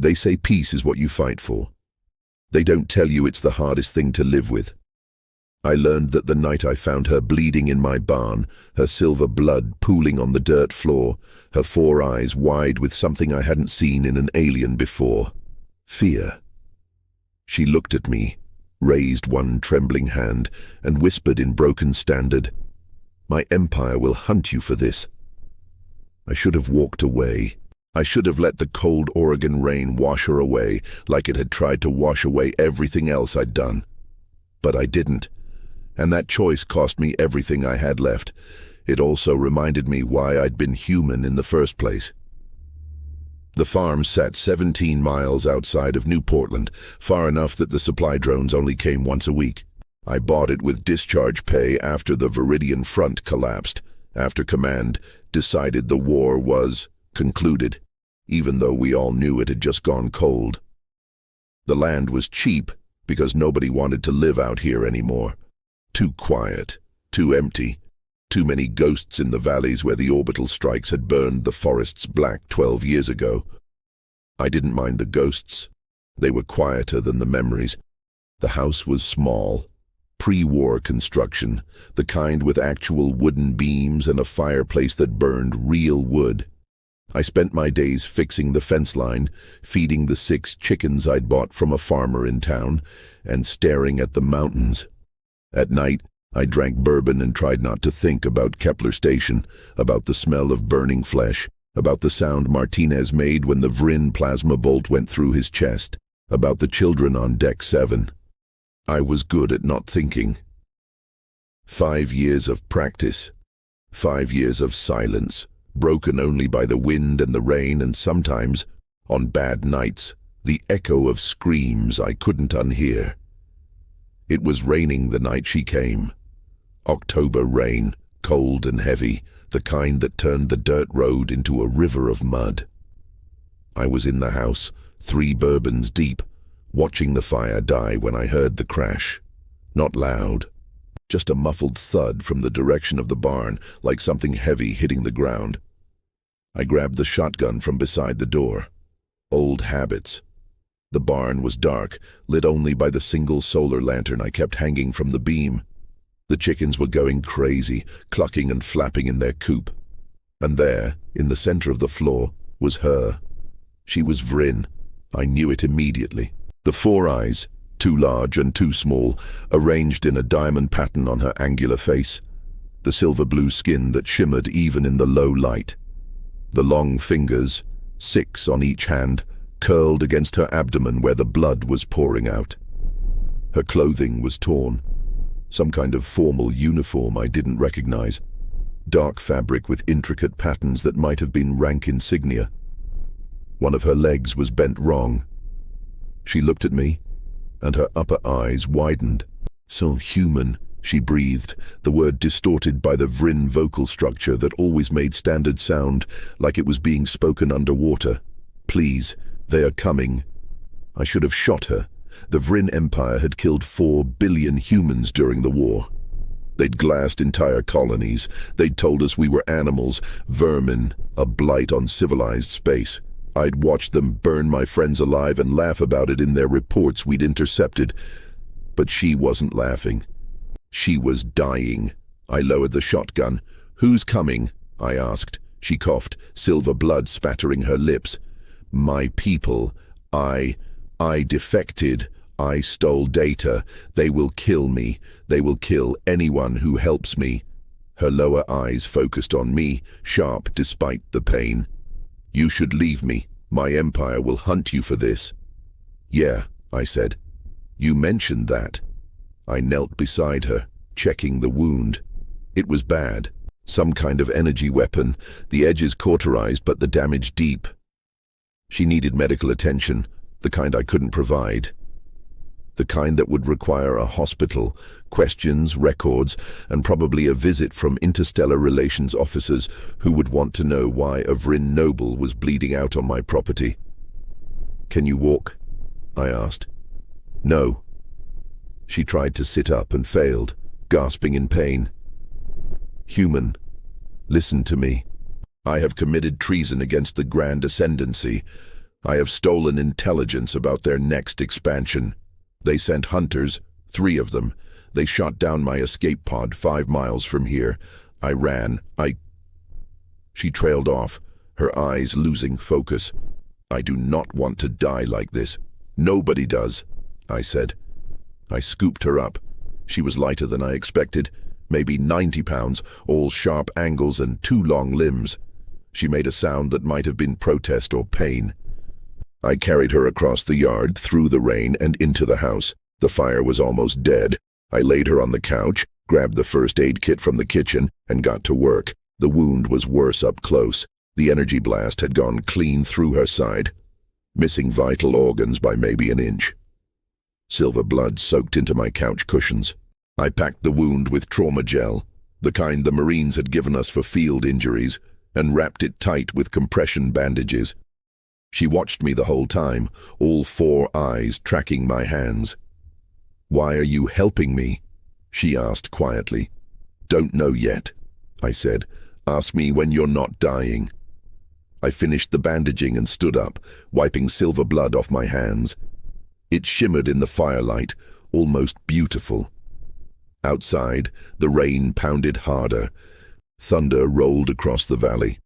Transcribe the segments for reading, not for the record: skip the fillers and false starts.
They say peace is what you fight for. They don't tell you it's the hardest thing to live with. I learned that the night I found her bleeding in my barn, her silver blood pooling on the dirt floor, her 4 eyes wide with something I hadn't seen in an alien before. Fear. She looked at me, raised one trembling hand, and whispered in broken standard, "My empire will hunt you for this." I should have walked away. I should have let the cold Oregon rain wash her away like it had tried to wash away everything else I'd done. But I didn't. And that choice cost me everything I had left. It also reminded me why I'd been human in the first place. The farm sat 17 miles outside of New Portland, far enough that the supply drones only came once a week. I bought it with discharge pay after the Veridian front collapsed, after command decided the war was concluded, even though we all knew it had just gone cold. The land was cheap because nobody wanted to live out here anymore. Too quiet, too empty, too many ghosts in the valleys where the orbital strikes had burned the forests black 12 years ago. I didn't mind the ghosts. They were quieter than the memories. The house was small, pre-war construction, the kind with actual wooden beams and a fireplace that burned real wood. I spent my days fixing the fence line, feeding the 6 chickens I'd bought from a farmer in town, and staring at the mountains. At night, I drank bourbon and tried not to think about Kepler Station, about the smell of burning flesh, about the sound Martinez made when the Vrin plasma bolt went through his chest, about the children on Deck 7. I was good at not thinking. 5 years of practice. 5 years of silence, broken only by the wind and the rain and sometimes, on bad nights, the echo of screams I couldn't unhear. It was raining the night she came. October rain, cold and heavy, the kind that turned the dirt road into a river of mud. I was in the house, 3 bourbons deep, watching the fire die when I heard the crash. Not loud, just a muffled thud from the direction of the barn, like something heavy hitting the ground. I grabbed the shotgun from beside the door. Old habits. The barn was dark, lit only by the single solar lantern I kept hanging from the beam. The chickens were going crazy, clucking and flapping in their coop. And there, in the center of the floor, was her. She was Vrin. I knew it immediately. The 4 eyes, too large and too small, arranged in a diamond pattern on her angular face. The silver blue skin that shimmered even in the low light. The long fingers, 6 on each hand, curled against her abdomen where the blood was pouring out. Her clothing was torn. Some kind of formal uniform I didn't recognize. Dark fabric with intricate patterns that might have been rank insignia. One of her legs was bent wrong. She looked at me, and her upper eyes widened. "So human," she breathed, the word distorted by the Vrin vocal structure that always made standard sound like it was being spoken underwater. "Please, they are coming." I should have shot her. The Vrin Empire had killed 4 billion humans during the war. They'd glassed entire colonies. They'd told us we were animals, vermin, a blight on civilized space. I'd watched them burn my friends alive and laugh about it in their reports we'd intercepted. But she wasn't laughing. She was dying. I lowered the shotgun. "Who's coming?" I asked. She coughed, silver blood spattering her lips. "My people. I defected. I stole data. They will kill me. They will kill anyone who helps me." Her lower eyes focused on me, sharp despite the pain. "You should leave me. My empire will hunt you for this." "Yeah," I said. "You mentioned that." I knelt beside her, checking the wound. It was bad. Some kind of energy weapon, the edges cauterized but the damage deep. She needed medical attention, the kind I couldn't provide. The kind that would require a hospital, questions, records, and probably a visit from interstellar relations officers who would want to know why a Vrin noble was bleeding out on my property. "Can you walk?" I asked. "No." She tried to sit up and failed, gasping in pain. "Human, listen to me. I have committed treason against the Grand Ascendancy. I have stolen intelligence about their next expansion. They sent hunters, 3 of them. They shot down my escape pod 5 miles from here. I ran. She trailed off, her eyes losing focus. I do not want to die like this. Nobody does, I said. I scooped her up. She was lighter than I expected, maybe 90 pounds, all sharp angles and 2 long limbs. She made a sound that might have been protest or pain. I carried her across the yard, through the rain, and into the house. The fire was almost dead. I laid her on the couch, grabbed the first aid kit from the kitchen, and got to work. The wound was worse up close. The energy blast had gone clean through her side, missing vital organs by maybe an inch. Silver blood soaked into my couch cushions. I packed the wound with trauma gel, the kind the Marines had given us for field injuries, and wrapped it tight with compression bandages. She watched me the whole time, all 4 eyes tracking my hands. "Why are you helping me?" she asked quietly. "Don't know yet," I said. "Ask me when you're not dying." I finished the bandaging and stood up, wiping silver blood off my hands. It shimmered in the firelight, almost beautiful. Outside, the rain pounded harder. Thunder rolled across the valley.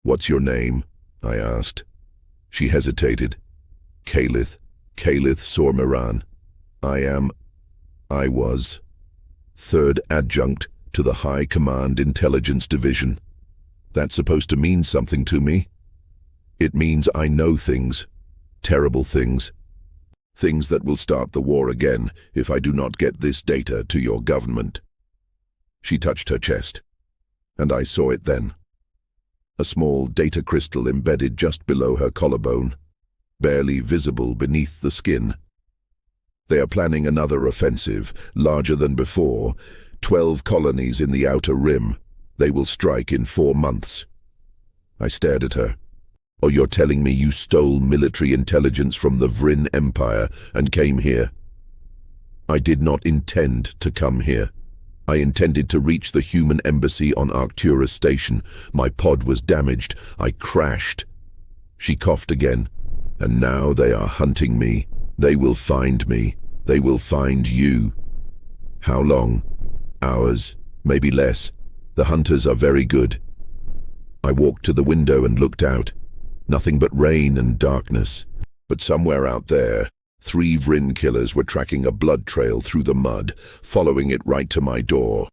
"What's your name?" I asked. She hesitated. Calith Sormaran. I was 3rd Adjunct to the High Command Intelligence Division. That's supposed to mean something to me. It means I know things, terrible things. Things that will start the war again if I do not get this data to your government. She touched her chest, and I saw it then. A small data crystal embedded just below her collarbone, barely visible beneath the skin. They are planning another offensive, larger than before. 12 colonies in the outer rim. They will strike in 4 months. I stared at her. "Oh, you're telling me you stole military intelligence from the Vrin Empire and came here?" "I did not intend to come here. I intended to reach the human embassy on Arcturus Station. My pod was damaged. I crashed." She coughed again. "And now they are hunting me. They will find me. They will find you." "How long?" "Hours, maybe less. The hunters are very good." I walked to the window and looked out. Nothing but rain and darkness. But somewhere out there, 3 Vrin killers were tracking a blood trail through the mud, following it right to my door.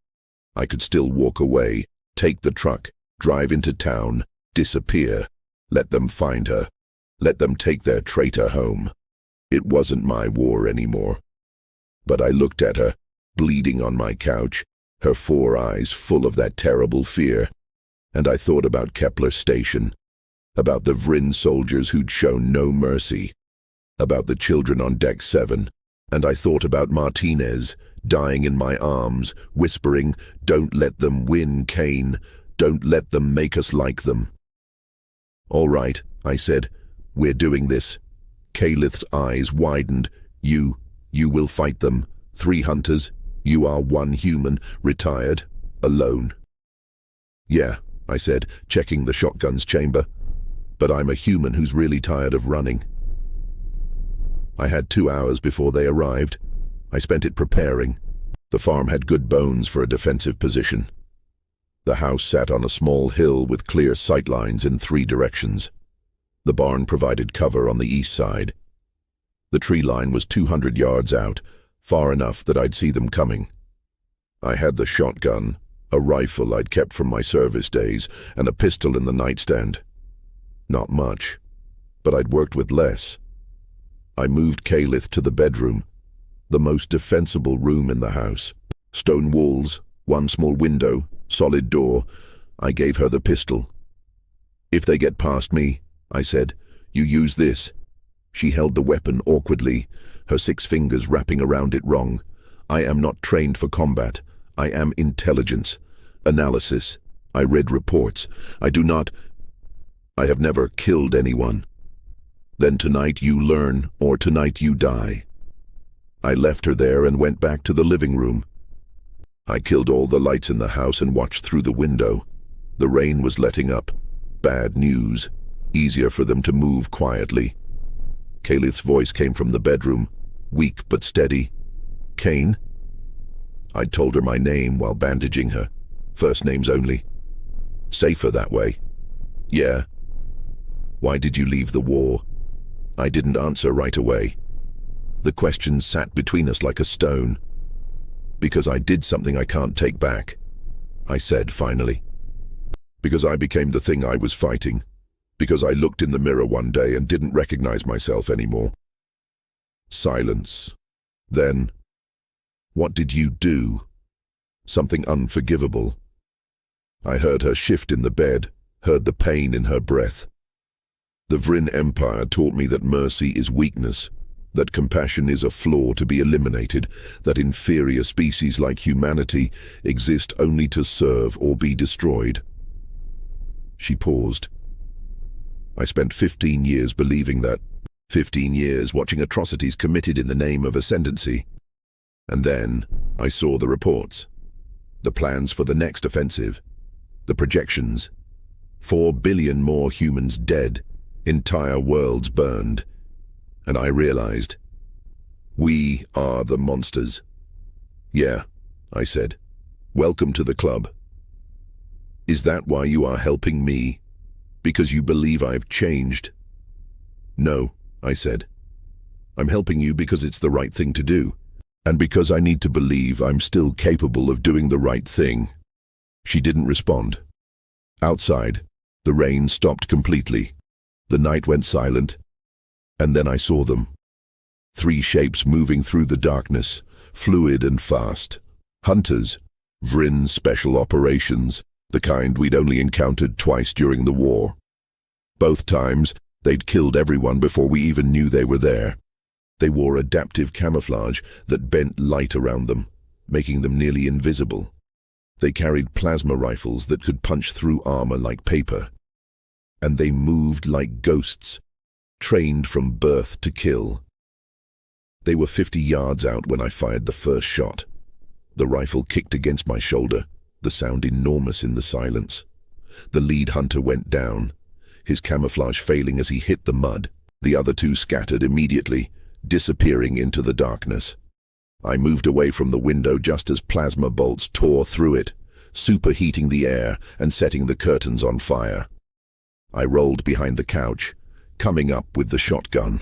I could still walk away, take the truck, drive into town, disappear, let them find her, let them take their traitor home. It wasn't my war anymore. But I looked at her, bleeding on my couch, her 4 eyes full of that terrible fear, and I thought about Kepler Station, about the Vrin soldiers who'd shown no mercy, about the children on Deck 7, and I thought about Martinez, dying in my arms, whispering, "Don't let them win, Kane. Don't let them make us like them." "All right," I said. "We're doing this." Calith's eyes widened. You will fight them. 3 hunters. You are 1 human, retired, alone." "Yeah," I said, checking the shotgun's chamber. "But I'm a human who's really tired of running." I had 2 hours before they arrived. I spent it preparing. The farm had good bones for a defensive position. The house sat on a small hill with clear sightlines in 3 directions. The barn provided cover on the east side. The tree line was 200 yards out, far enough that I'd see them coming. I had the shotgun, a rifle I'd kept from my service days, and a pistol in the nightstand. Not much, but I'd worked with less. I moved Calith to the bedroom, the most defensible room in the house. Stone walls, 1 small window, solid door. I gave her the pistol. "If they get past me," I said, "you use this." She held the weapon awkwardly, her 6 fingers wrapping around it wrong. "I am not trained for combat. I am intelligence. Analysis. I read reports. I have never killed anyone. Then tonight you learn, or tonight you die." I left her there and went back to the living room. I killed all the lights in the house and watched through the window. The rain was letting up. Bad news. easier for them to move quietly. Kalith's voice came from the bedroom, weak but steady. "Kane?" I'd told her my name while bandaging her. First names only. Safer that way. "Yeah." "Why did you leave the war?" I didn't answer right away. The question sat between us like a stone. "Because I did something I can't take back," I said finally. "Because I became the thing I was fighting. Because I looked in the mirror one day and didn't recognize myself anymore." Silence. Then, "What did you do?" Something unforgivable. I heard her shift in the bed, heard the pain in her breath. The Vrin Empire taught me that mercy is weakness, that compassion is a flaw to be eliminated, that inferior species like humanity exist only to serve or be destroyed. She paused. I spent 15 years believing that. 15 years watching atrocities committed in the name of ascendancy. And then I saw the reports. The plans for the next offensive. The projections. 4 billion more humans dead. Entire worlds burned. And I realized, we are the monsters. "Yeah," I said. "Welcome to the club." "Is that why you are helping me? Because you believe I've changed?" "No," I said. "I'm helping you because it's the right thing to do, and because I need to believe I'm still capable of doing the right thing." She didn't respond. Outside, the rain stopped completely. The night went silent, and then I saw them. 3 shapes moving through the darkness, fluid and fast. Hunters, Vrin Special Operations, the kind we'd only encountered twice during the war. Both times, they'd killed everyone before we even knew they were there. They wore adaptive camouflage that bent light around them, making them nearly invisible. They carried plasma rifles that could punch through armor like paper. And they moved like ghosts, trained from birth to kill. They were 50 yards out when I fired the first shot. The rifle kicked against my shoulder, the sound enormous in the silence. The lead hunter went down, his camouflage failing as he hit the mud. The other 2 scattered immediately, disappearing into the darkness. I moved away from the window just as plasma bolts tore through it, superheating the air and setting the curtains on fire. I rolled behind the couch, coming up with the shotgun.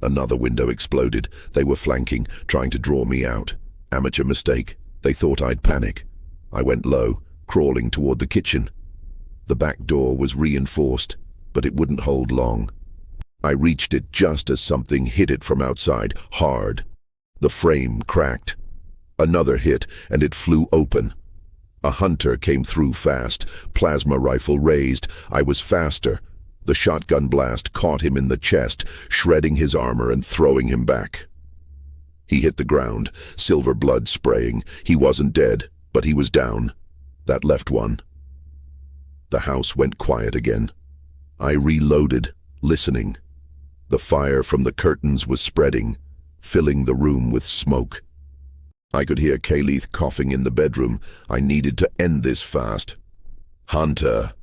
Another window exploded. They were flanking, trying to draw me out. Amateur mistake. They thought I'd panic. I went low, crawling toward the kitchen. The back door was reinforced, but it wouldn't hold long. I reached it just as something hit it from outside, hard. The frame cracked. Another hit, and it flew open. A hunter came through fast, plasma rifle raised. I was faster. The shotgun blast caught him in the chest, shredding his armor and throwing him back. He hit the ground, silver blood spraying. He wasn't dead, but he was down. That left one. The house went quiet again. I reloaded, listening. The fire from the curtains was spreading, filling the room with smoke. I could hear Kalith coughing in the bedroom. I needed to end this fast. "Hunter,"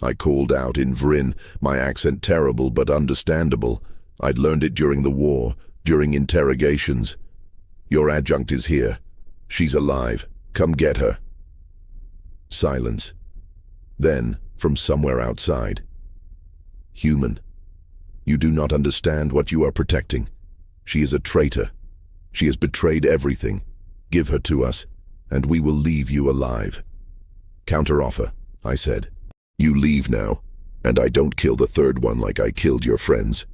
I called out in Vrin, my accent terrible but understandable. I'd learned it during the war, during interrogations. "Your adjunct is here. She's alive. Come get her." Silence. Then, from somewhere outside, "Human, you do not understand what you are protecting. She is a traitor. She has betrayed everything. Give her to us, and we will leave you alive." "Counteroffer," I said. "You leave now, and I don't kill the third one like I killed your friends."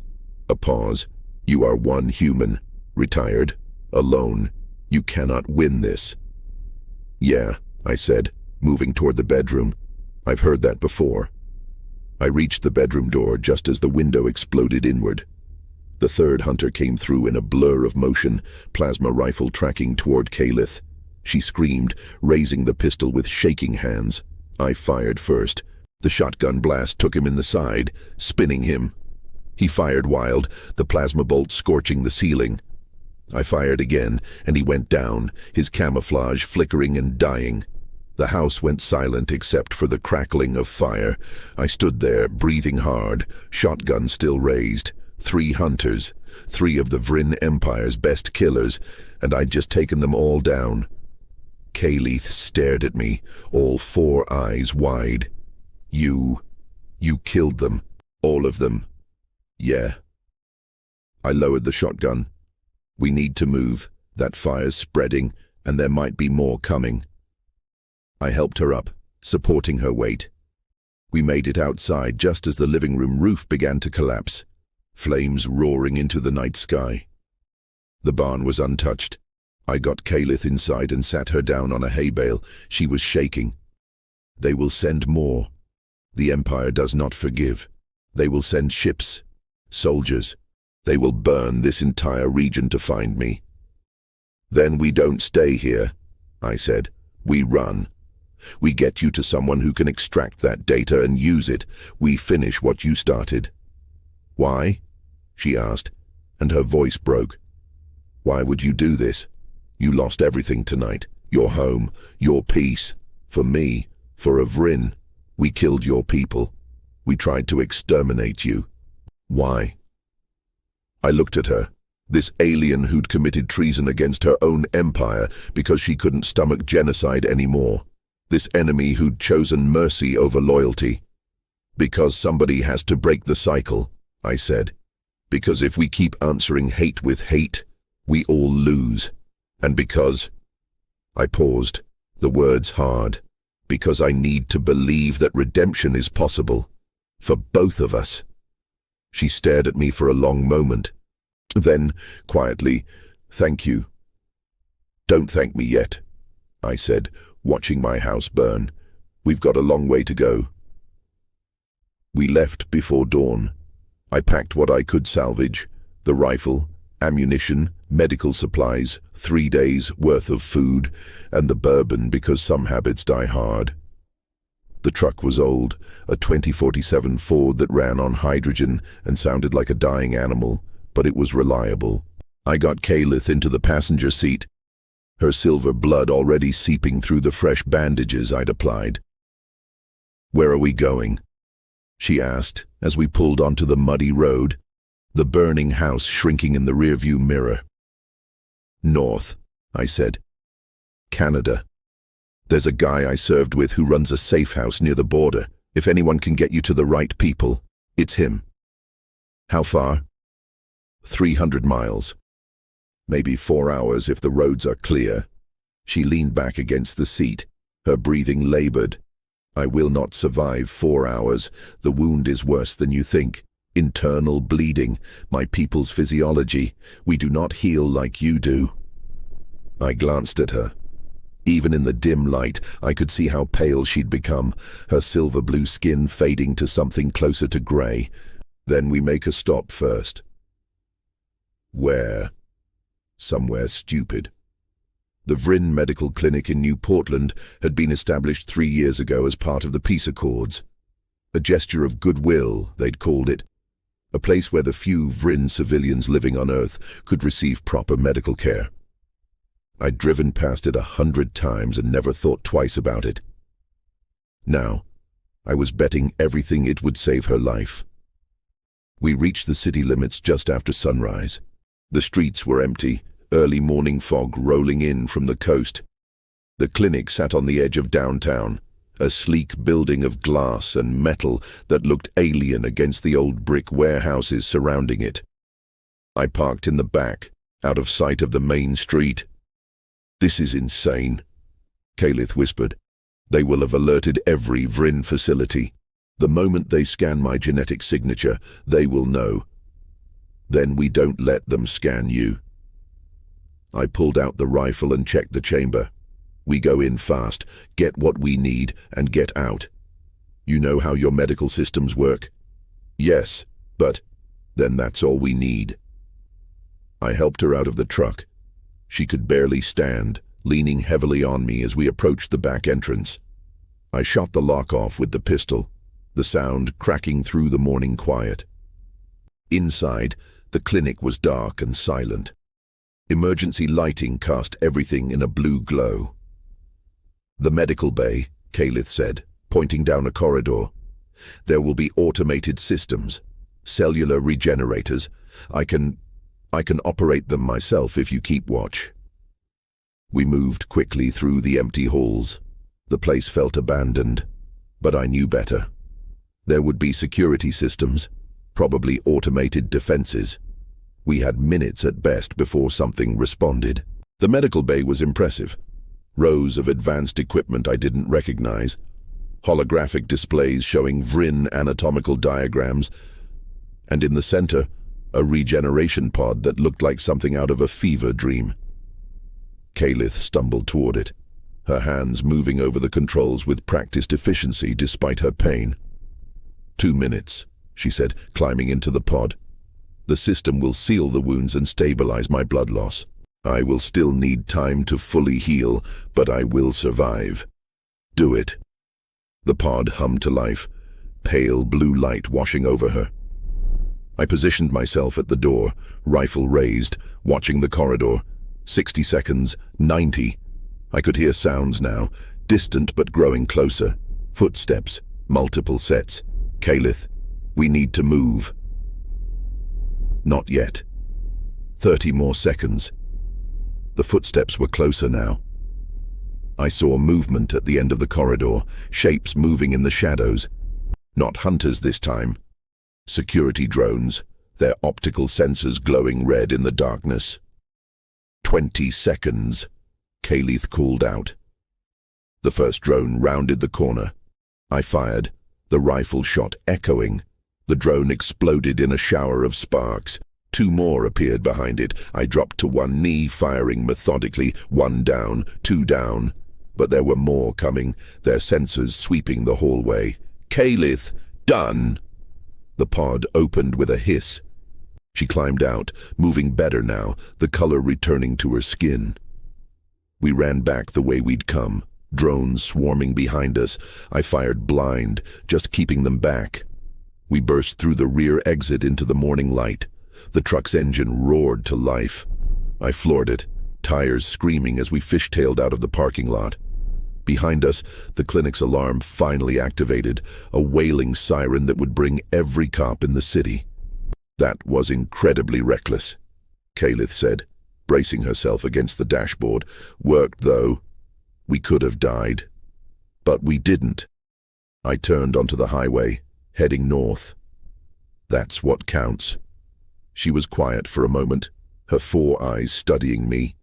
A pause. "You are one human, retired, alone. You cannot win this." "Yeah," I said, moving toward the bedroom. "I've heard that before." I reached the bedroom door just as the window exploded inward. The third hunter came through in a blur of motion, plasma rifle tracking toward Kalith. She screamed, raising the pistol with shaking hands. I fired first. The shotgun blast took him in the side, spinning him. He fired wild, the plasma bolt scorching the ceiling. I fired again, and he went down, his camouflage flickering and dying. The house went silent except for the crackling of fire. I stood there, breathing hard, shotgun still raised. 3 hunters, 3 of the Vrin Empire's best killers, and I'd just taken them all down. Hale stared at me, all 4 eyes wide. You killed them. All of them. Yeah. I lowered the shotgun. We need to move. That fire's spreading, and there might be more coming. I helped her up, supporting her weight. We made it outside just as the living room roof began to collapse, flames roaring into the night sky. The barn was untouched. I got Hale inside and sat her down on a hay bale. She was shaking. They will send more. The Empire does not forgive. They will send ships, soldiers. They will burn this entire region to find me. Then we don't stay here, I said. We run. We get you to someone who can extract that data and use it. We finish what you started. Why? She asked, and her voice broke. Why would you do this? You lost everything tonight. Your home, your peace. For me, for a Vrin. We killed your people. We tried to exterminate you. Why? I looked at her, this alien who'd committed treason against her own empire because she couldn't stomach genocide anymore. This enemy who'd chosen mercy over loyalty. Because somebody has to break the cycle, I said. Because if we keep answering hate with hate, we all lose. And because... I paused, the words hard. Because I need to believe that redemption is possible. For both of us. She stared at me for a long moment. Then, quietly, thank you. Don't thank me yet, I said, watching my house burn. We've got a long way to go. We left before dawn. I packed what I could salvage, the rifle, ammunition, medical supplies, 3 days' worth of food, and the bourbon because some habits die hard. The truck was old, a 2047 Ford that ran on hydrogen and sounded like a dying animal, but it was reliable. I got Hale into the passenger seat, her silver blood already seeping through the fresh bandages I'd applied. Where are we going? She asked as we pulled onto the muddy road, the burning house shrinking in the rearview mirror. North, I said. Canada. There's a guy I served with who runs a safe house near the border. If anyone can get you to the right people, it's him. How far? 300 miles. Maybe 4 hours if the roads are clear. She leaned back against the seat, her breathing labored. I will not survive 4 hours. The wound is worse than you think. Internal bleeding, my people's physiology. We do not heal like you do. I glanced at her. Even in the dim light, I could see how pale she'd become, her silver blue skin fading to something closer to grey. Then we make a stop first. Where? Somewhere stupid. The Vrin Medical Clinic in New Portland had been established 3 years ago as part of the peace accords. A gesture of goodwill, they'd called it. A place where the few Vrin civilians living on Earth could receive proper medical care. I'd driven past it 100 times and never thought twice about it. Now, I was betting everything it would save her life. We reached the city limits just after sunrise. The streets were empty, early morning fog rolling in from the coast. The clinic sat on the edge of downtown, a sleek building of glass and metal that looked alien against the old brick warehouses surrounding it. I parked in the back, out of sight of the main street. This is insane, Hale whispered. They will have alerted every Vrin facility. The moment they scan my genetic signature, they will know. Then we don't let them scan you. I pulled out the rifle and checked the chamber. We go in fast, get what we need, and get out. You know how your medical systems work? Yes, but then that's all we need. I helped her out of the truck. She could barely stand, leaning heavily on me as we approached the back entrance. I shot the lock off with the pistol, the sound cracking through the morning quiet. Inside, the clinic was dark and silent. Emergency lighting cast everything in a blue glow. The medical bay, Hale said, pointing down a corridor. There will be automated systems, cellular regenerators. I can operate them myself if you keep watch. We moved quickly through the empty halls. The place felt abandoned, but I knew better. There would be security systems, probably automated defenses. We had minutes at best before something responded. The medical bay was impressive. Rows of advanced equipment I didn't recognize. Holographic displays showing Vrin anatomical diagrams. And in the center, a regeneration pod that looked like something out of a fever dream. Hale stumbled toward it, her hands moving over the controls with practiced efficiency despite her pain. 2 minutes, she said, climbing into the pod. The system will seal the wounds and stabilize my blood loss. I will still need time to fully heal, but I will survive. Do it. The pod hummed to life, pale blue light washing over her. I positioned myself at the door, rifle raised, watching the corridor. 60 seconds, 90. I could hear sounds now, distant but growing closer. Footsteps, multiple sets. Hale, we need to move. Not yet. 30 more seconds. The footsteps were closer now. I saw movement at the end of the corridor, shapes moving in the shadows. Not hunters this time. Security drones, their optical sensors glowing red in the darkness. 20 seconds, Hale called out. The first drone rounded the corner. I fired, the rifle shot echoing. The drone exploded in a shower of sparks. 2 more appeared behind it. I dropped to one knee, firing methodically, 1 down, 2 down. But there were more coming, their sensors sweeping the hallway. Hale, done! The pod opened with a hiss. She climbed out, moving better now, the color returning to her skin. We ran back the way we'd come, drones swarming behind us. I fired blind, just keeping them back. We burst through the rear exit into the morning light. The truck's engine roared to life. I floored it, tires screaming as we fishtailed out of the parking lot. Behind us, the clinic's alarm finally activated, a wailing siren that would bring every cop in the city. That was incredibly reckless, Hale said, bracing herself against the dashboard. Worked, though. We could have died. But we didn't. I turned onto the highway, heading north. That's what counts. She was quiet for a moment, her 4 eyes studying me.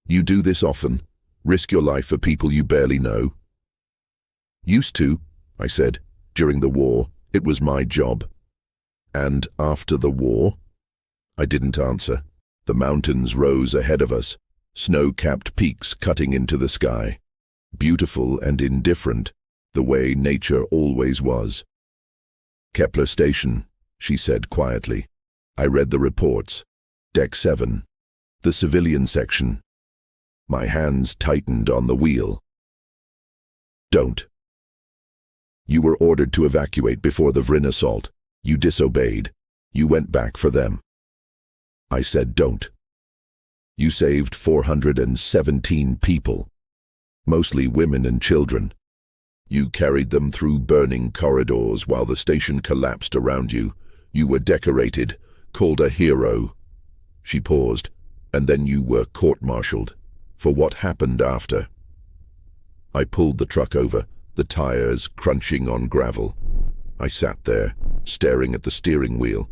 You do this often? Risk your life for people you barely know? Used to, I said. During the war, it was my job. And after the war? I didn't answer. The mountains rose ahead of us, snow-capped peaks cutting into the sky. Beautiful and indifferent, the way nature always was. Kepler Station, she said quietly. I read the reports. Deck 7. The civilian section. My hands tightened on the wheel. Don't. You were ordered to evacuate before the Vrin assault. You disobeyed. You went back for them. I said don't. You saved 417 people, mostly women and children. You carried them through burning corridors while the station collapsed around you. You were decorated, called a hero. She paused, and then you were court-martialed for what happened after. I pulled the truck over, the tires crunching on gravel. I sat there, staring at the steering wheel,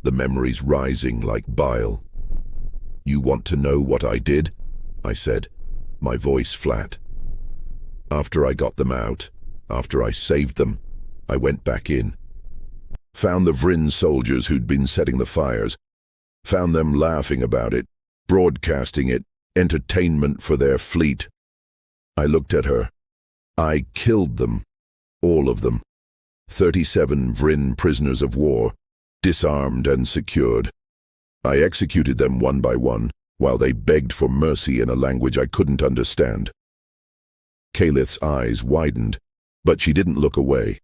the memories rising like bile. You want to know what I did? I said, my voice flat. After I got them out, after I saved them, I went back in. Found the Vrin soldiers who'd been setting the fires. Found them laughing about it, broadcasting it, entertainment for their fleet. I looked at her. I killed them. All of them. 37 Vrin prisoners of war, disarmed and secured. I executed them one by one, while they begged for mercy in a language I couldn't understand. Hale's eyes widened, but she didn't look away.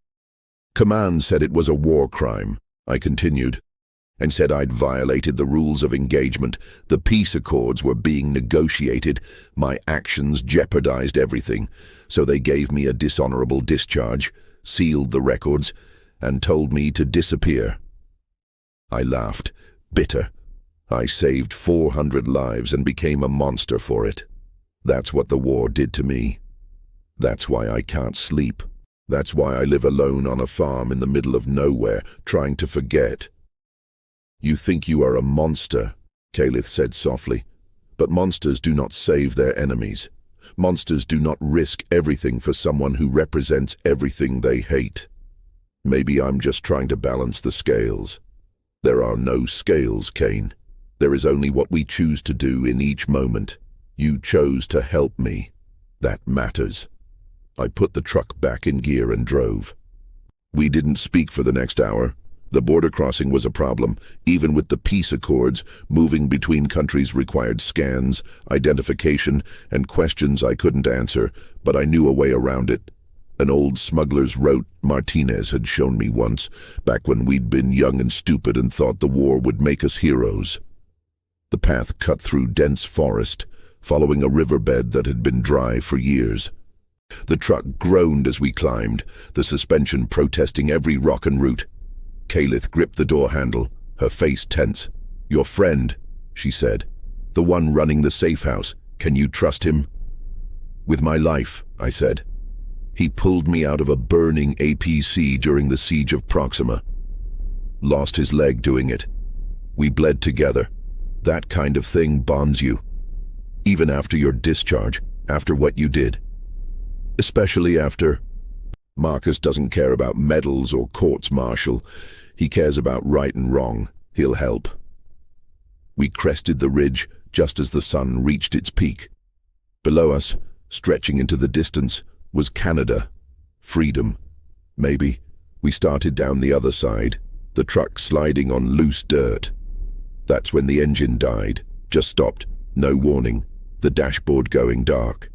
Command said it was a war crime, I continued, and said I'd violated the rules of engagement. The peace accords were being negotiated. My actions jeopardized everything, so they gave me a dishonorable discharge, sealed the records, and told me to disappear. I laughed, bitter. I saved 400 lives and became a monster for it. That's what the war did to me. That's why I can't sleep. That's why I live alone on a farm in the middle of nowhere, trying to forget. You think you are a monster, Hale said softly, but monsters do not save their enemies. Monsters do not risk everything for someone who represents everything they hate. Maybe I'm just trying to balance the scales. There are no scales, Kane. There is only what we choose to do in each moment. You chose to help me. That matters. I put the truck back in gear and drove. We didn't speak for the next hour. The border crossing was a problem. Even with the peace accords, moving between countries required scans, identification, and questions I couldn't answer, but I knew a way around it. An old smuggler's route Martinez had shown me once, back when we'd been young and stupid and thought the war would make us heroes. The path cut through dense forest, following a riverbed that had been dry for years. The truck groaned as we climbed, the suspension protesting every rock and root. Hale gripped the door handle, her face tense. "Your friend," she said. "The one running the safe house. Can you trust him?" "With my life," I said. "He pulled me out of a burning APC during the siege of Proxima. Lost his leg doing it. We bled together. That kind of thing bonds you. Even after your discharge, after what you did. Especially after... Marcus doesn't care about medals or courts-martial. He cares about right and wrong. He'll help." We crested the ridge just as the sun reached its peak. Below us, stretching into the distance, was Canada. Freedom. Maybe. We started down the other side, the truck sliding on loose dirt. That's when the engine died. Just stopped. No warning. The dashboard going dark.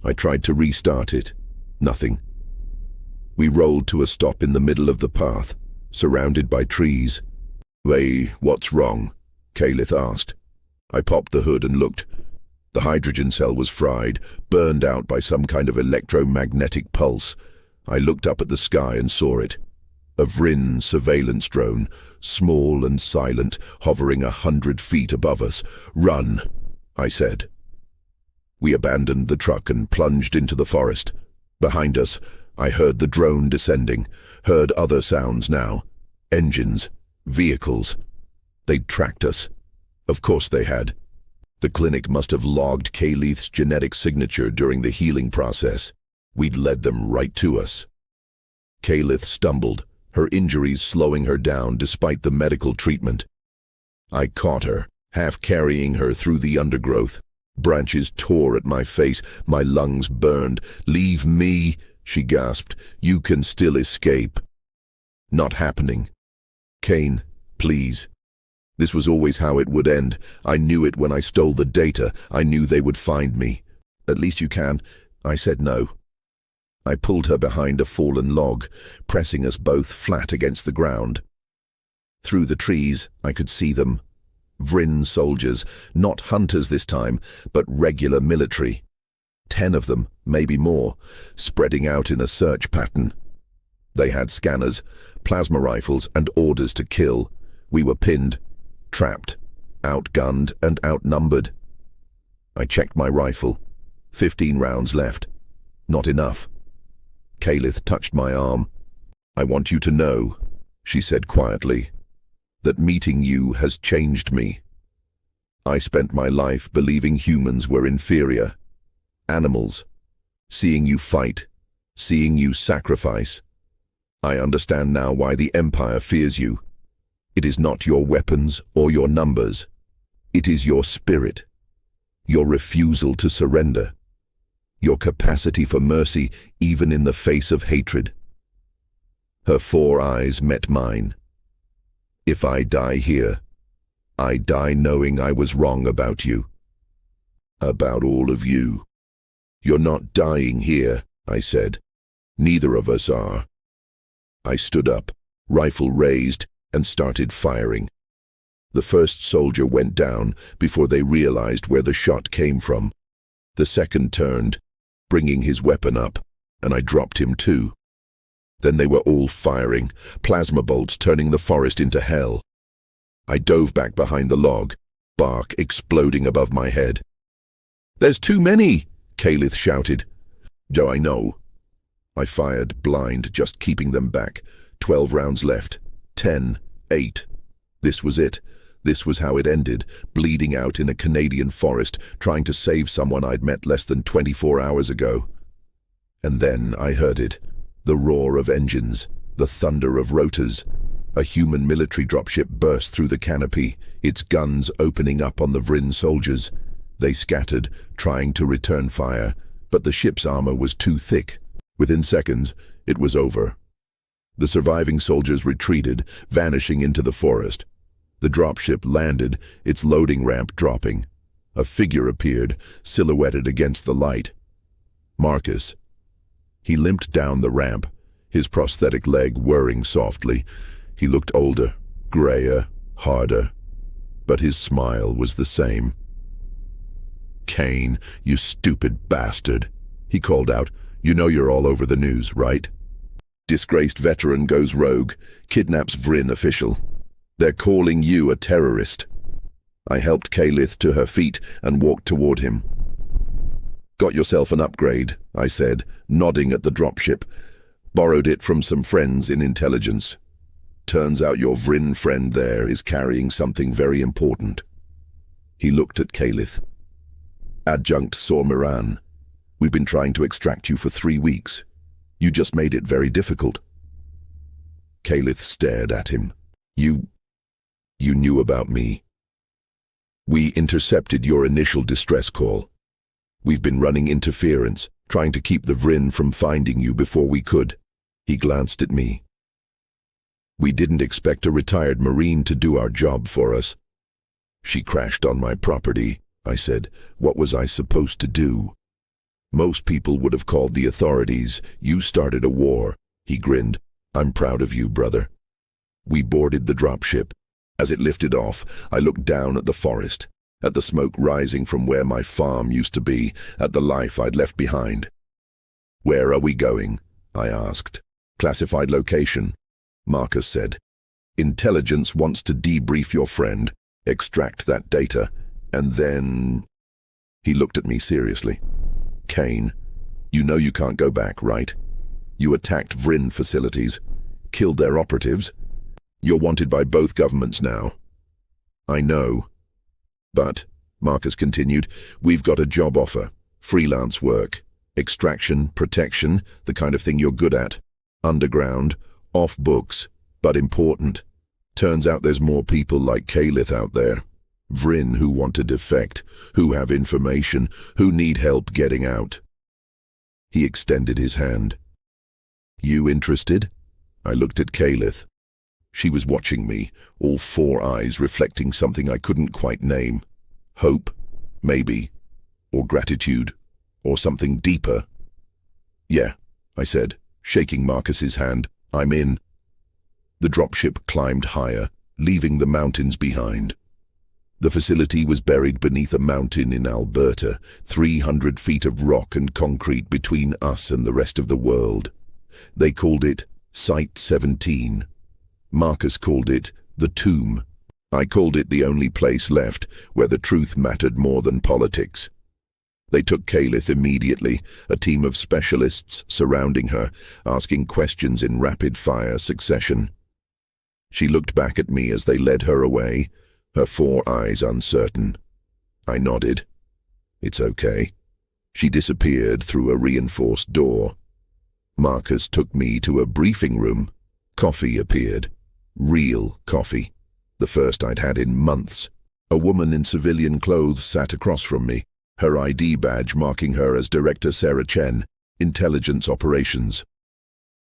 I tried to restart it. Nothing. We rolled to a stop in the middle of the path, surrounded by trees. "Hey, what's wrong?" Hale asked. I popped the hood and looked. The hydrogen cell was fried, burned out by some kind of electromagnetic pulse. I looked up at the sky and saw it. A Vrin surveillance drone, small and silent, hovering 100 feet above us. "Run," I said. We abandoned the truck and plunged into the forest. Behind us, I heard the drone descending, heard other sounds now. Engines, vehicles. They'd tracked us. Of course they had. The clinic must have logged Hale's genetic signature during the healing process. We'd led them right to us. Hale stumbled, her injuries slowing her down despite the medical treatment. I caught her, half carrying her through the undergrowth. Branches tore at my face, my lungs burned. "Leave me," she gasped. "You can still escape." Not happening. "Kane, please." This was always how it would end. I knew it when I stole the data. I knew they would find me. "At least you can." I said no. I pulled her behind a fallen log, pressing us both flat against the ground. Through the trees, I could see them. Vrin soldiers, not hunters this time, but regular military. 10 of them, maybe more, spreading out in a search pattern. They had scanners, plasma rifles, and orders to kill. We were pinned, trapped, outgunned, and outnumbered. I checked my rifle. 15 rounds left. Not enough. Hale touched my arm. "I want you to know," she said quietly, "that meeting you has changed me. I spent my life believing humans were inferior. Animals. Seeing you fight. Seeing you sacrifice. I understand now why the Empire fears you. It is not your weapons or your numbers. It is your spirit. Your refusal to surrender. Your capacity for mercy even in the face of hatred." Her 4 eyes met mine. "If I die here, I die knowing I was wrong about you. About all of you." "You're not dying here," I said. "Neither of us are." I stood up, rifle raised, and started firing. The first soldier went down before they realized where the shot came from. The second turned, bringing his weapon up, and I dropped him too. Then they were all firing, plasma bolts turning the forest into hell. I dove back behind the log, bark exploding above my head. "There's too many!" Calith shouted. "Joe, I know." I fired, blind, just keeping them back. 12 rounds left. 10, 8. This was it. This was how it ended, bleeding out in a Canadian forest, trying to save someone I'd met less than 24 hours ago. And then I heard it. The roar of engines, the thunder of rotors. A human military dropship burst through the canopy, its guns opening up on the Vrin soldiers. They scattered, trying to return fire, but the ship's armor was too thick. Within seconds, it was over. The surviving soldiers retreated, vanishing into the forest. The dropship landed, its loading ramp dropping. A figure appeared, silhouetted against the light. Marcus. He limped down the ramp, his prosthetic leg whirring softly. He looked older, grayer, harder, but his smile was the same. "Kane, you stupid bastard," he called out. "You know you're all over the news, right? Disgraced veteran goes rogue, kidnaps Vrin official. They're calling you a terrorist." I helped Calith to her feet and walked toward him. "Got yourself an upgrade," I said, nodding at the dropship. "Borrowed it from some friends in intelligence. Turns out your Vrin friend there is carrying something very important." He looked at Calith. "Adjunct Miran. We've been trying to extract you for 3 weeks. You just made it very difficult." Calith stared at him. You knew about me. We intercepted your initial distress call. We've been running interference, trying to keep the Vrin from finding you before we could." He glanced at me. "We didn't expect a retired Marine to do our job for us." "She crashed on my property," I said. "What was I supposed to do?" "Most people would have called the authorities. You started a war." He grinned. "I'm proud of you, brother." We boarded the dropship. As it lifted off, I looked down at the forest, at the smoke rising from where my farm used to be, at the life I'd left behind. "Where are we going?" I asked. "Classified location," Marcus said. "Intelligence wants to debrief your friend, extract that data, and then..." He looked at me seriously. "Kane, you know you can't go back, right? You attacked Vrin facilities, killed their operatives. You're wanted by both governments now." "I know. But," Marcus continued, "we've got a job offer. Freelance work. Extraction, protection, the kind of thing you're good at. Underground, off books, but important. Turns out there's more people like Calith out there. Vrin who want to defect, who have information, who need help getting out." He extended his hand. "You interested?" I looked at Calith. She was watching me, all 4 eyes reflecting something I couldn't quite name. Hope, maybe, or gratitude, or something deeper. "Yeah," I said, shaking Marcus's hand. "I'm in." The dropship climbed higher, leaving the mountains behind. The facility was buried beneath a mountain in Alberta, 300 feet of rock and concrete between us and the rest of the world. They called it Site 17. Marcus called it the Tomb. I called it the only place left where the truth mattered more than politics. They took Calith immediately, a team of specialists surrounding her, asking questions in rapid-fire succession. She looked back at me as they led her away, her 4 eyes uncertain. I nodded. "It's okay." She disappeared through a reinforced door. Marcus took me to a briefing room. Coffee appeared. Real coffee. The first I'd had in months. A woman in civilian clothes sat across from me, her ID badge marking her as Director Sarah Chen, Intelligence Operations.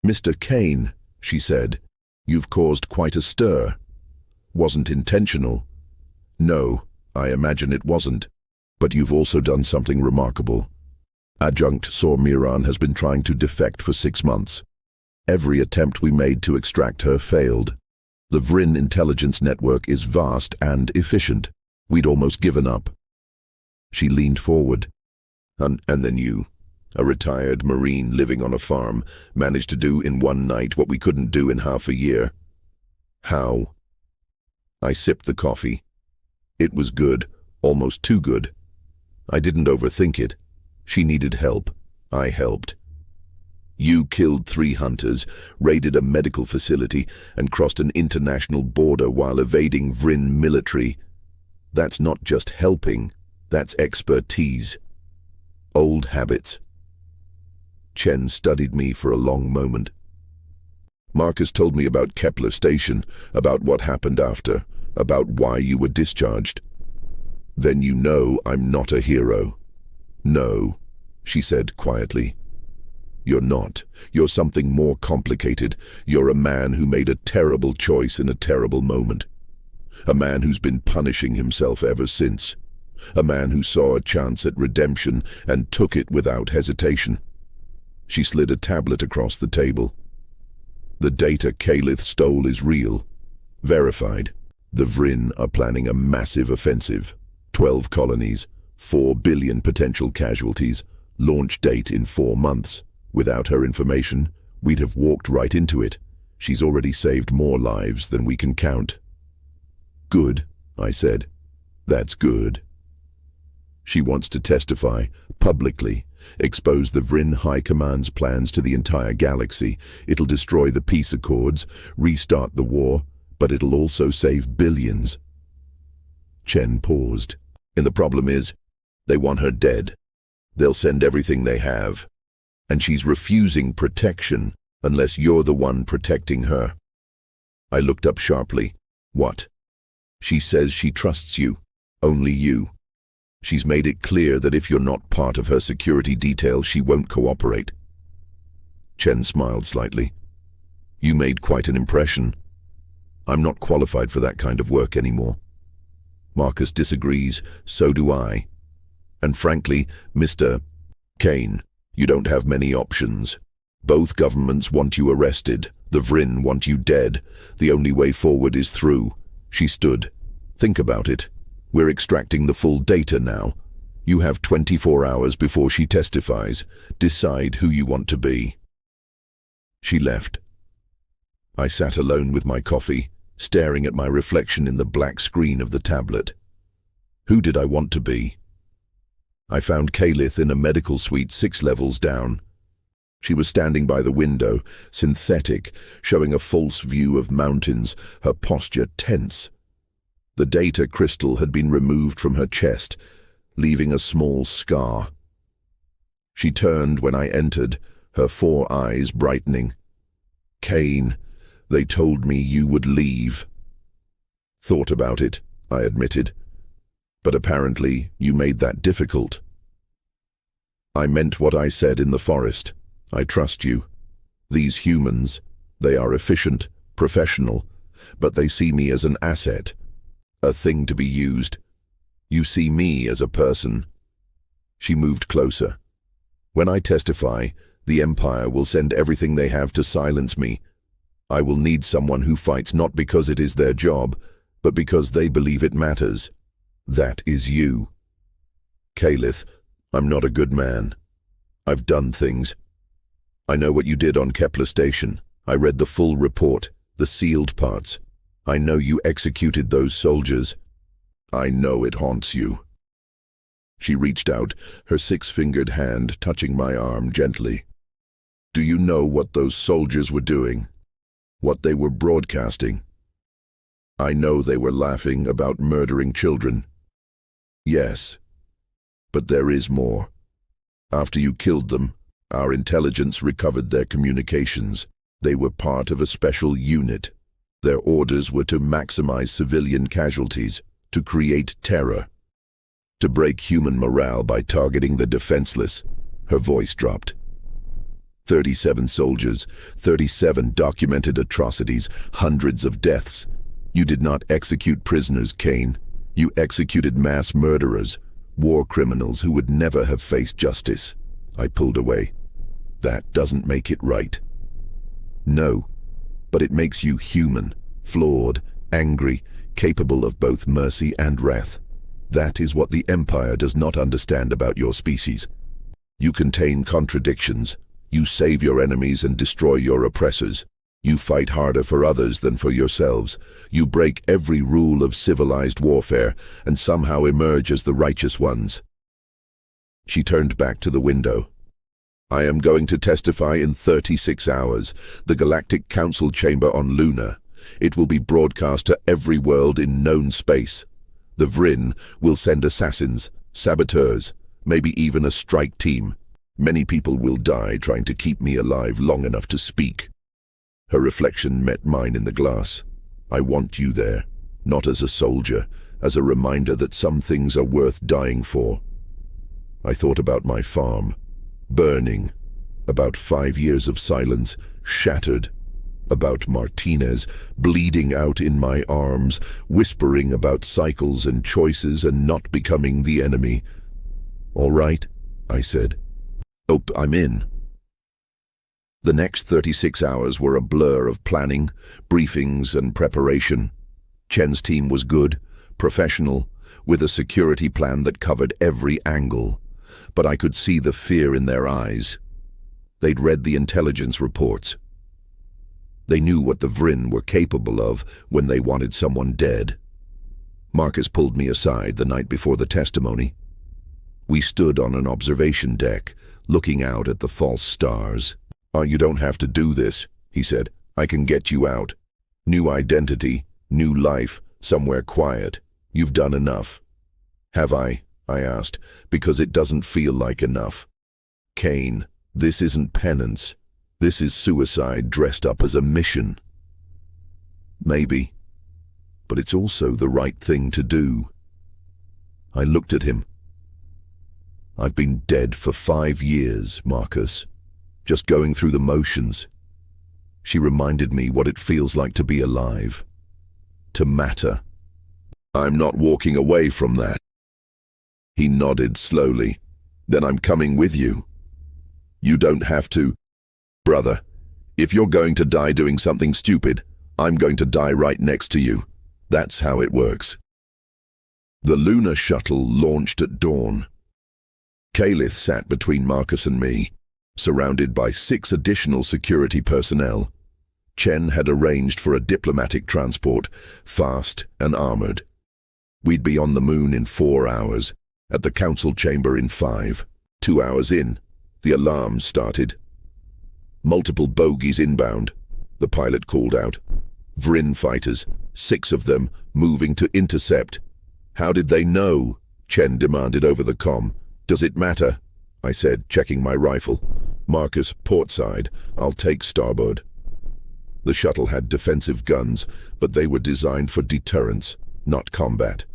"Mr. Kane," she said, "you've caused quite a stir." "Wasn't intentional." "No, I imagine it wasn't. But you've also done something remarkable. Adjunct Miran has been trying to defect for 6 months. Every attempt we made to extract her failed. The Vrin intelligence network is vast and efficient. We'd almost given up. She leaned forward. And then you, a retired Marine living on a farm, managed to do in one night what we couldn't do in half a year. How? I sipped the coffee. It was good, almost too good. I didn't overthink it. She needed help. I helped. You killed 3 hunters, raided a medical facility, and crossed an international border while evading Vrin military. That's not just helping, that's expertise. Old habits. Chen studied me for a long moment. Marcus told me about Kepler Station, about what happened after, about why you were discharged. Then you know I'm not a hero. No, she said quietly. You're not. You're something more complicated. You're a man who made a terrible choice in a terrible moment. A man who's been punishing himself ever since. A man who saw a chance at redemption and took it without hesitation. She slid a tablet across the table. The data Calith stole is real. Verified. The Vrin are planning a massive offensive. 12 colonies, 4 billion potential casualties, launch date in 4 months. Without her information, we'd have walked right into it. She's already saved more lives than we can count. Good, I said. That's good. She wants to testify, publicly, expose the Vrin High Command's plans to the entire galaxy. It'll destroy the peace accords, restart the war, but it'll also save billions. Chen paused. And the problem is, they want her dead. They'll send everything they have. And she's refusing protection unless you're the one protecting her. I looked up sharply. What? She says she trusts you. Only you. She's made it clear that if you're not part of her security detail, she won't cooperate. Chen smiled slightly. You made quite an impression. I'm not qualified for that kind of work anymore. Marcus disagrees, so do I. And frankly, Mr. Kane, you don't have many options. Both governments want you arrested. The Vrin want you dead. The only way forward is through. She stood. Think about it. We're extracting the full data now. You have 24 hours before she testifies. Decide who you want to be. She left. I sat alone with my coffee, staring at my reflection in the black screen of the tablet. Who did I want to be? I found Calith in a medical suite 6 levels down. She was standing by the window, synthetic, showing a false view of mountains, her posture tense. The data crystal had been removed from her chest, leaving a small scar. She turned when I entered, her 4 eyes brightening. Kane, they told me you would leave. Thought about it, I admitted. But apparently you made that difficult. I meant what I said in the forest. I trust you. These humans, they are efficient, professional, but they see me as an asset, a thing to be used. You see me as a person. She moved closer. When I testify, the Empire will send everything they have to silence me. I will need someone who fights not because it is their job, but because they believe it matters. That is you. Calith, I'm not a good man. I've done things. I know what you did on Kepler Station. I read the full report, the sealed parts. I know you executed those soldiers. I know it haunts you. She reached out, her 6-fingered hand touching my arm gently. Do you know what those soldiers were doing? What they were broadcasting? I know they were laughing about murdering children. Yes, but there is more. After you killed them, our intelligence recovered their communications. They were part of a special unit. Their orders were to maximize civilian casualties, to create terror, to break human morale by targeting the defenseless. Her voice dropped. 37 soldiers, 37 documented atrocities, hundreds of deaths. You did not execute prisoners, Kane. You executed mass murderers, war criminals who would never have faced justice. I pulled away. That doesn't make it right. No, but it makes you human, flawed, angry, capable of both mercy and wrath. That is what the Empire does not understand about your species. You contain contradictions. You save your enemies and destroy your oppressors. You fight harder for others than for yourselves. You break every rule of civilized warfare and somehow emerge as the righteous ones. She turned back to the window. I am going to testify in 36 hours. The Galactic Council chamber on Luna. It will be broadcast to every world in known space. The Vrin will send assassins, saboteurs, maybe even a strike team. Many people will die trying to keep me alive long enough to speak. Her reflection met mine in the glass. I want you there, not as a soldier, as a reminder that some things are worth dying for. I thought about my farm, burning, about 5 years of silence, shattered, about Martinez, bleeding out in my arms, whispering about cycles and choices and not becoming the enemy. All right, I said. Oh, I'm in. The next 36 hours were a blur of planning, briefings, and preparation. Chen's team was good, professional, with a security plan that covered every angle. But I could see the fear in their eyes. They'd read the intelligence reports. They knew what the Vrin were capable of when they wanted someone dead. Marcus pulled me aside the night before the testimony. We stood on an observation deck, looking out at the false stars. "Oh, you don't have to do this," he said. "I can get you out. New identity, new life, somewhere quiet. You've done enough." "Have I?" I asked, because it doesn't feel like enough. "Kane, this isn't penance. This is suicide dressed up as a mission." "Maybe, but it's also the right thing to do." I looked at him. "I've been dead for 5 years, Marcus, just going through the motions." She reminded me what it feels like to be alive, to matter. "I'm not walking away from that." He nodded slowly. "Then I'm coming with you." "You don't have to." "Brother, if you're going to die doing something stupid, I'm going to die right next to you. That's how it works." The Luna shuttle launched at dawn. Hale sat between Marcus and me, surrounded by 6 additional security personnel. Chen had arranged for a diplomatic transport, fast and armored. We'd be on the moon in 4 hours, at the council chamber in 5. 2 hours in, the alarm started. "Multiple bogies inbound," the pilot called out. "Vrin fighters, 6 of them, moving to intercept." "How did they know?" Chen demanded over the comm. "Does it matter?" I said, checking my rifle. "Marcus, port side. I'll take starboard." The shuttle had defensive guns, but they were designed for deterrence, not combat.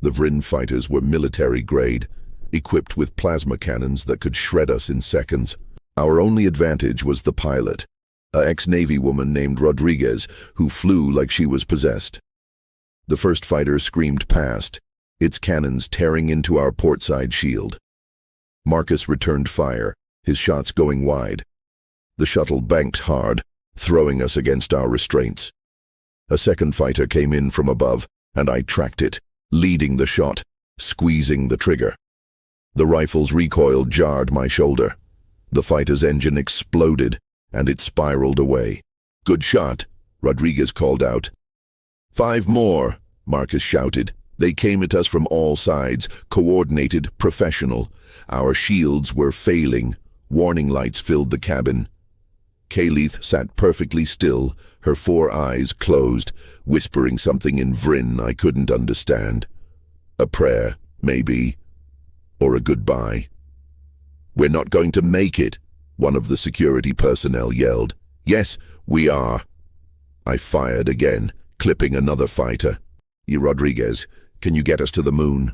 The Vrin fighters were military grade, equipped with plasma cannons that could shred us in seconds. Our only advantage was the pilot, an ex-Navy woman named Rodriguez, who flew like she was possessed. The first fighter screamed past, its cannons tearing into our portside shield. Marcus returned fire, his shots going wide. The shuttle banked hard, throwing us against our restraints. A second fighter came in from above, and I tracked it, leading the shot, squeezing the trigger. The rifle's recoil jarred my shoulder. The fighter's engine exploded, and it spiraled away. "Good shot," Rodriguez called out. "5 more," Marcus shouted. They came at us from all sides, coordinated, professional. Our shields were failing. Warning lights filled the cabin. Hale sat perfectly still, her 4 eyes closed, whispering something in Vrin I couldn't understand. A prayer, maybe, or a goodbye. "We're not going to make it," one of the security personnel yelled. "Yes, we are." I fired again, clipping another fighter. "Rodriguez, can you get us to the moon?"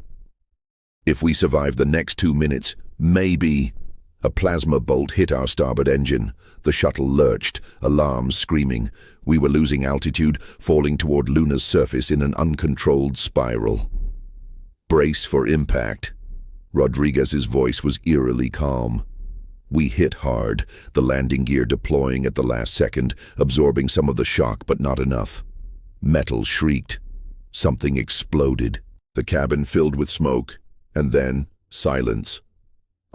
"If we survive the next 2 minutes, maybe." A plasma bolt hit our starboard engine. The shuttle lurched, alarms screaming. We were losing altitude, falling toward Luna's surface in an uncontrolled spiral. "Brace for impact." Rodriguez's voice was eerily calm. We hit hard, the landing gear deploying at the last second, absorbing some of the shock but not enough. Metal shrieked. Something exploded. The cabin filled with smoke, and then silence.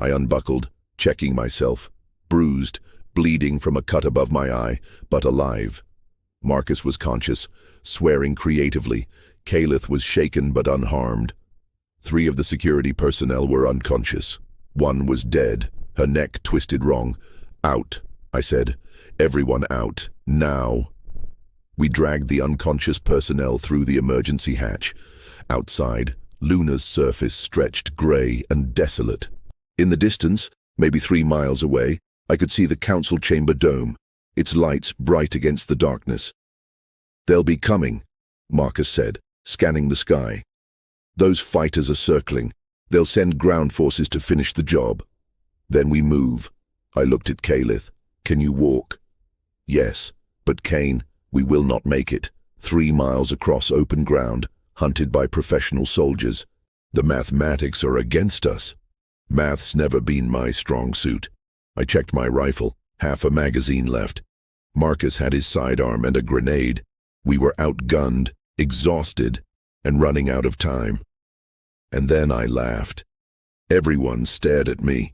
I unbuckled, checking myself, bruised, bleeding from a cut above my eye, but alive. Marcus was conscious, swearing creatively. Calith was shaken but unharmed. 3 of the security personnel were unconscious. 1 was dead, her neck twisted wrong. Out, I said. Everyone out, now. We dragged the unconscious personnel through the emergency hatch. Outside, Luna's surface stretched grey and desolate. In the distance, maybe 3 miles away, I could see the council chamber dome, its lights bright against the darkness. "They'll be coming," Marcus said, scanning the sky. "Those fighters are circling. They'll send ground forces to finish the job. Then we move." I looked at Calith. "Can you walk?" "Yes, but Kane, we will not make it. 3 miles across open ground, hunted by professional soldiers. The mathematics are against us." Math's never been my strong suit. I checked my rifle, half a magazine left. Marcus had his sidearm and a grenade. We were outgunned, exhausted, and running out of time. And then I laughed. Everyone stared at me.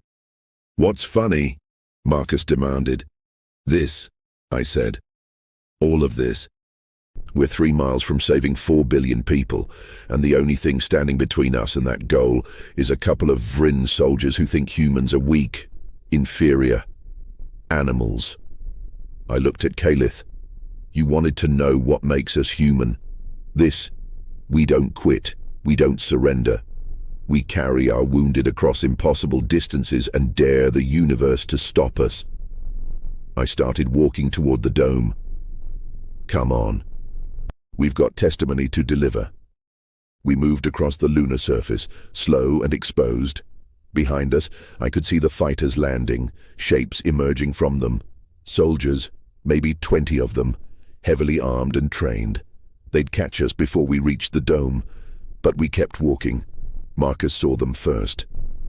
"What's funny?" Marcus demanded. "This," I said. "All of this. We're 3 miles from saving 4 billion people, and the only thing standing between us and that goal is a couple of Vrin soldiers who think humans are weak, inferior, animals." I looked at Calith. "You wanted to know what makes us human. This, we don't quit, we don't surrender. We carry our wounded across impossible distances and dare the universe to stop us." I started walking toward the dome. "Come on. We've got testimony to deliver." We moved across the lunar surface, slow and exposed. Behind us, I could see the fighters landing, shapes emerging from them. Soldiers, maybe 20 of them, heavily armed and trained. They'd catch us before we reached the dome, but we kept walking. Marcus saw them first.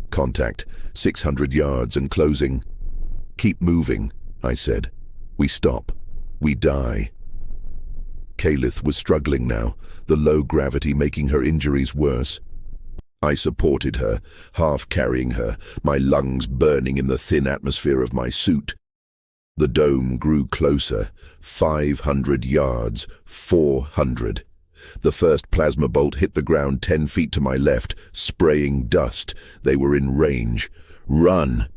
Contact, 600 yards and closing. "Keep moving," I said. "We stop. We die." Calith was struggling now, the low gravity making her injuries worse. I supported her, half carrying her, my lungs burning in the thin atmosphere of my suit. The dome grew closer, 500 yards, 400. The first plasma bolt hit the ground 10 feet to my left, spraying dust. They were in range. "Run!"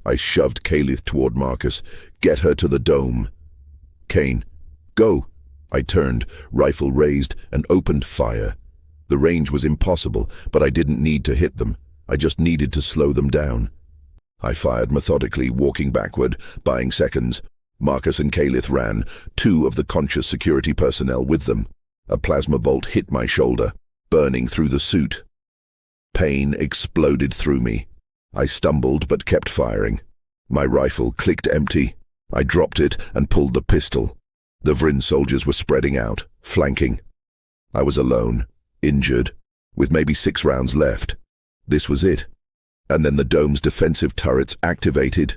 I shoved Calith toward Marcus. "Get her to the dome." "Kane, go!" I turned, rifle raised, and opened fire. The range was impossible, but I didn't need to hit them. I just needed to slow them down. I fired methodically, walking backward, buying seconds. Marcus and Calith ran, 2 of the conscious security personnel with them. A plasma bolt hit my shoulder, burning through the suit. Pain exploded through me. I stumbled but kept firing. My rifle clicked empty. I dropped it and pulled the pistol. The Vrin soldiers were spreading out, flanking. I was alone, injured, with maybe 6 rounds left. This was it. And then the dome's defensive turrets activated.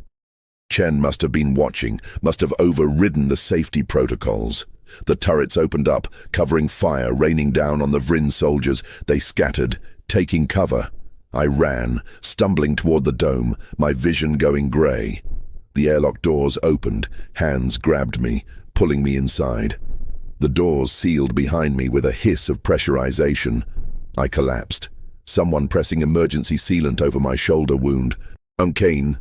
Chen must have been watching, must have overridden the safety protocols. The turrets opened up, covering fire raining down on the Vrin soldiers. They scattered, taking cover. I ran, stumbling toward the dome, my vision going grey. The airlock doors opened, hands grabbed me, pulling me inside. The doors sealed behind me with a hiss of pressurization. I collapsed, someone pressing emergency sealant over my shoulder wound. "Kane."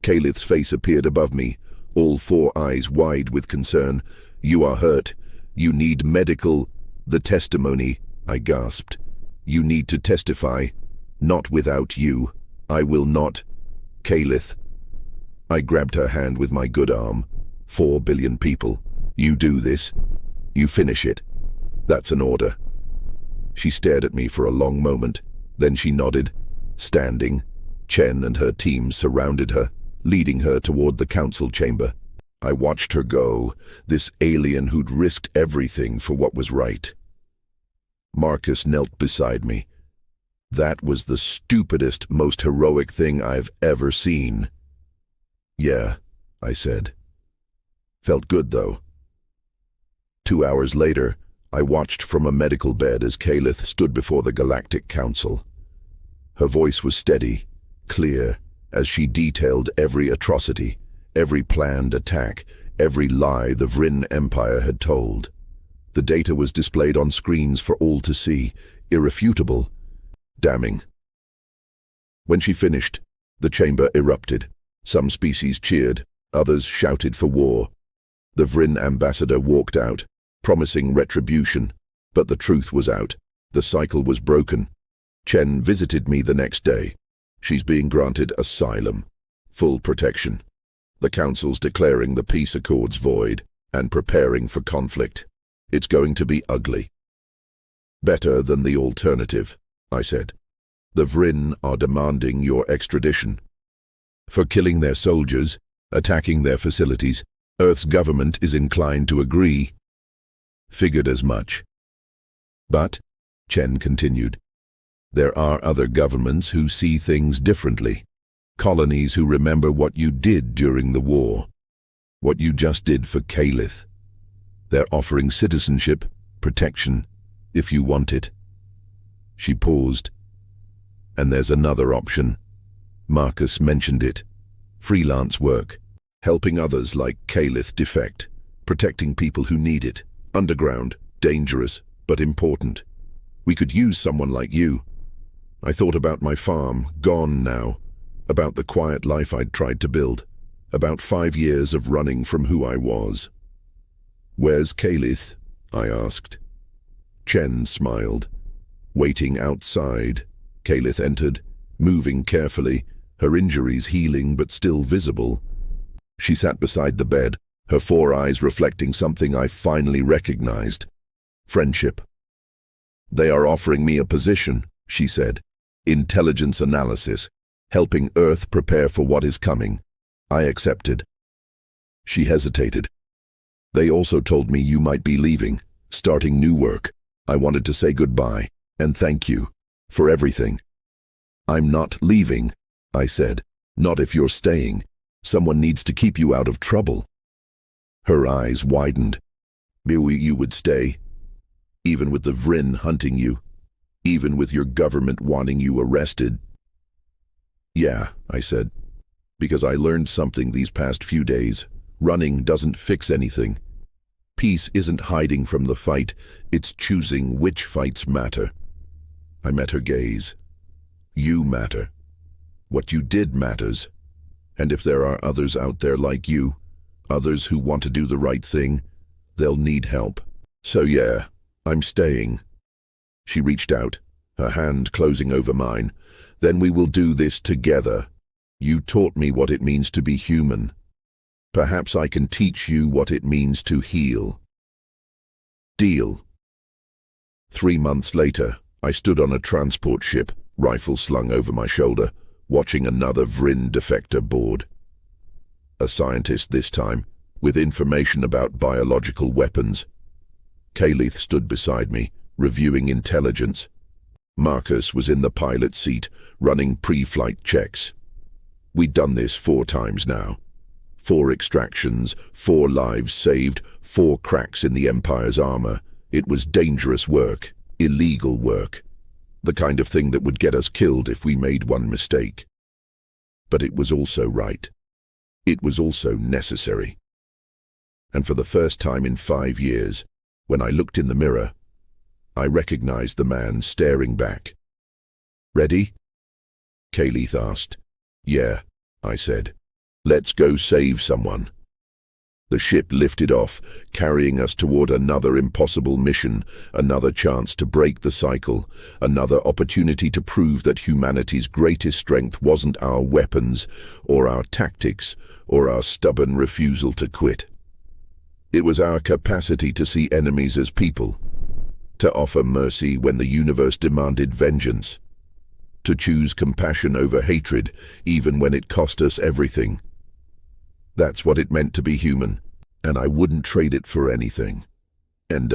Calith's face appeared above me, all 4 eyes wide with concern. "You are hurt. You need medical—" "The testimony," I gasped. "You need to testify. Not without you. I will not." "Calith." I grabbed her hand with my good arm. 4 billion people. You do this. You finish it. That's an order. She stared at me for a long moment. Then she nodded, standing. Chen and her team surrounded her, leading her toward the council chamber. I watched her go, this alien who'd risked everything for what was right. Marcus knelt beside me. That was the stupidest, most heroic thing I've ever seen. "Yeah," I said. Felt good, though. 2 hours later, I watched from a medical bed as Hale stood before the Galactic Council. Her voice was steady, clear, as she detailed every atrocity, every planned attack, every lie the Vrin Empire had told. The data was displayed on screens for all to see, irrefutable, damning. When she finished, the chamber erupted. Some species cheered, others shouted for war. The Vrin ambassador walked out, promising retribution, but the truth was out. The cycle was broken. Chen visited me the next day. She's being granted asylum, full protection. The council's declaring the peace accords void and preparing for conflict. It's going to be ugly. Better than the alternative, I said. The Vrin are demanding your extradition. For killing their soldiers, attacking their facilities, Earth's government is inclined to agree. Figured as much. But, Chen continued, there are other governments who see things differently. Colonies who remember what you did during the war. What you just did for Hale. They're offering citizenship, protection, if you want it. She paused. And there's another option. Marcus mentioned it. Freelance work. Helping others like Hale defect. Protecting people who need it. Underground. Dangerous, but important. We could use someone like you. I thought about my farm, gone now. About the quiet life I'd tried to build. About 5 years of running from who I was. Where's Hale? I asked. Chen smiled. Waiting outside. Hale entered, moving carefully, her injuries healing but still visible. She sat beside the bed, her 4 eyes reflecting something I finally recognized. Friendship. They are offering me a position, she said. Intelligence analysis, helping Earth prepare for what is coming. I accepted. She hesitated. They also told me you might be leaving, starting new work. I wanted to say goodbye, and thank you, for everything. I'm not leaving, I said. Not if you're staying. Someone needs to keep you out of trouble. Her eyes widened. You would stay? Even with the Vrin hunting you? Even with your government wanting you arrested? Yeah, I said. Because I learned something these past few days. Running doesn't fix anything. Peace isn't hiding from the fight, it's choosing which fights matter. I met her gaze. You matter. What you did matters. And if there are others out there like you, others who want to do the right thing, they'll need help. So yeah, I'm staying. She reached out, her hand closing over mine. Then we will do this together. You taught me what it means to be human. Perhaps I can teach you what it means to heal. Deal. 3 months later, I stood on a transport ship, rifle slung over my shoulder, watching another Vrin defector board. A scientist this time, with information about biological weapons. Hale stood beside me, reviewing intelligence. Marcus was in the pilot seat, running pre-flight checks. We'd done this 4 times now. 4 extractions, 4 lives saved, 4 cracks in the Empire's armor. It was dangerous work, illegal work. The kind of thing that would get us killed if we made one mistake. But it was also right. It was also necessary. And for the first time in 5 years, when I looked in the mirror, I recognized the man staring back. Ready? Hale asked. Yeah, I said. Let's go save someone. The ship lifted off, carrying us toward another impossible mission, another chance to break the cycle, another opportunity to prove that humanity's greatest strength wasn't our weapons, or our tactics, or our stubborn refusal to quit. It was our capacity to see enemies as people, to offer mercy when the universe demanded vengeance, to choose compassion over hatred, even when it cost us everything. That's what it meant to be human, and I wouldn't trade it for anything. And